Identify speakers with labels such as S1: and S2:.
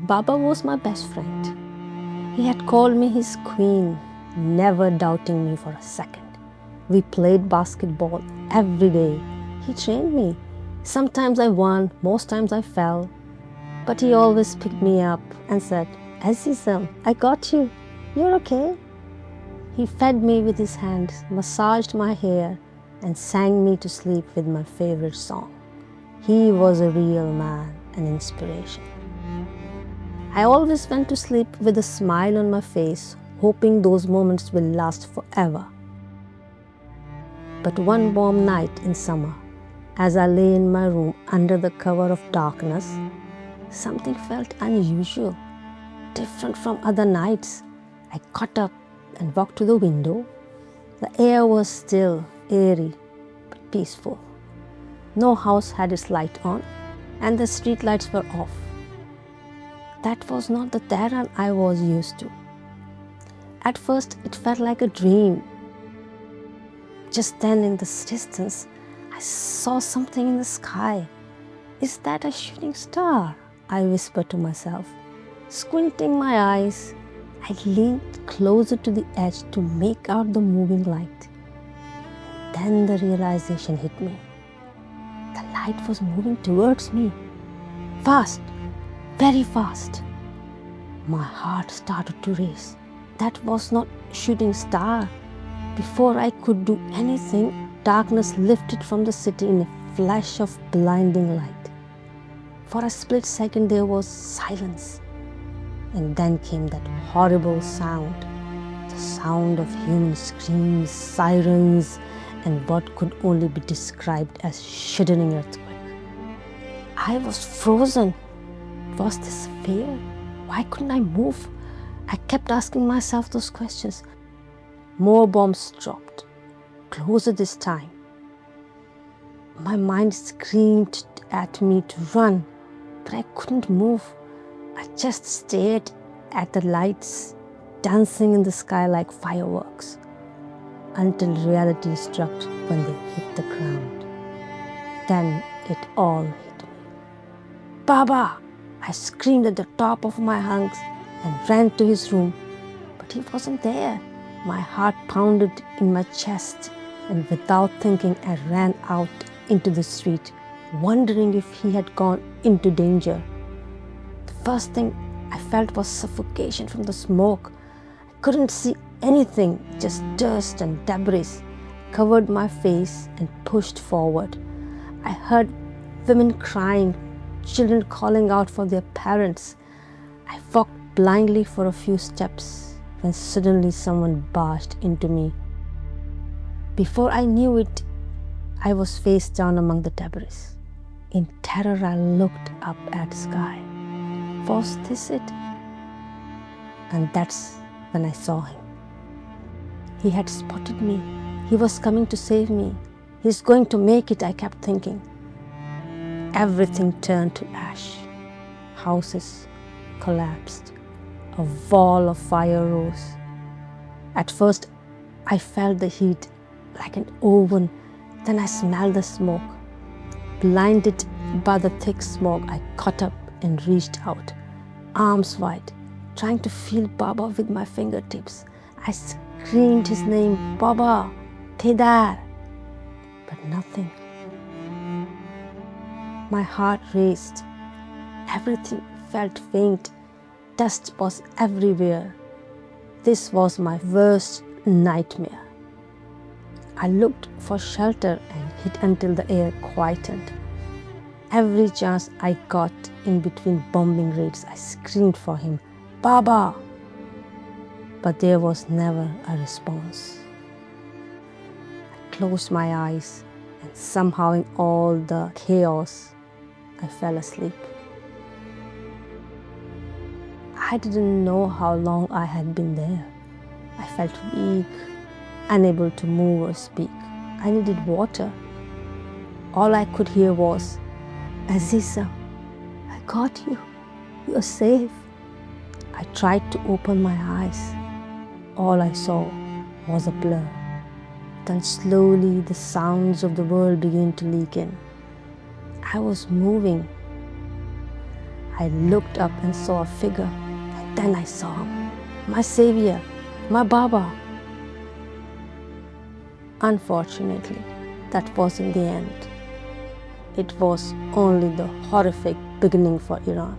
S1: Baba was my best friend. He had called me his queen, never doubting me for a second. We played basketball every day. He trained me. Sometimes I won, most times I fell. But he always picked me up and said, "Azizam, I got you. You're okay." He fed me with his hands, massaged my hair, and sang me to sleep with my favorite song. He was a real man, an inspiration. I always went to sleep with a smile on my face, hoping those moments will last forever. But one warm night in summer, as I lay in my room under the cover of darkness, something felt unusual, different from other nights. I got up and walked to the window. The air was still, airy, but peaceful. No house had its light on, and the street lights were off. That was not the Tehran I was used to. At first, it felt like a dream. Just then, in the distance, I saw something in the sky. "Is that a shooting star?" I whispered to myself. Squinting my eyes, I leaned closer to the edge to make out the moving light. Then the realization hit me. The light was moving towards me. Fast, very fast. My heart started to race. That was not shooting star. Before I could do anything, darkness lifted from the city in a flash of blinding light. For a split second there was silence. And then came that horrible sound. The sound of human screams, sirens, and what could only be described as shuddering earthquake. I was frozen. Was this fear? Why couldn't I move? I kept asking myself those questions. More bombs dropped, closer this time. My mind screamed at me to run, but I couldn't move. I just stared at the lights dancing in the sky like fireworks until reality struck when they hit the ground. Then it all hit me. "Baba!" I screamed at the top of my lungs and ran to his room, but he wasn't there. My heart pounded in my chest, and without thinking, I ran out into the street, wondering if he had gone into danger. The first thing I felt was suffocation from the smoke. I couldn't see anything, just dust and debris covered my face and pushed forward. I heard women crying, children calling out for their parents. I walked blindly for a few steps when suddenly someone barged into me. Before I knew it, I was face down among the debris. In terror, I looked up at the sky. Was this it? And that's when I saw him. He had spotted me. He was coming to save me. He's going to make it, I kept thinking. Everything turned to ash. Houses collapsed. A wall of fire rose. At first, I felt the heat like an oven. Then I smelled the smoke. Blinded by the thick smoke, I caught up and reached out, arms wide, trying to feel Baba with my fingertips. I screamed his name, "Baba, Kedar," but nothing. My heart raced. Everything felt faint. Dust was everywhere. This was my worst nightmare. I looked for shelter and hid until the air quietened. Every chance I got in between bombing raids, I screamed for him, "Baba!" But there was never a response. I closed my eyes, and somehow in all the chaos, I fell asleep. I didn't know how long I had been there. I felt weak, unable to move or speak. I needed water. All I could hear was, "Aziza, I got you. You're safe." I tried to open my eyes. All I saw was a blur. Then slowly the sounds of the world began to leak in. I was moving. I looked up and saw a figure, and then I saw him, my savior, my Baba. Unfortunately, that wasn't the end. It was only the horrific beginning for Iran.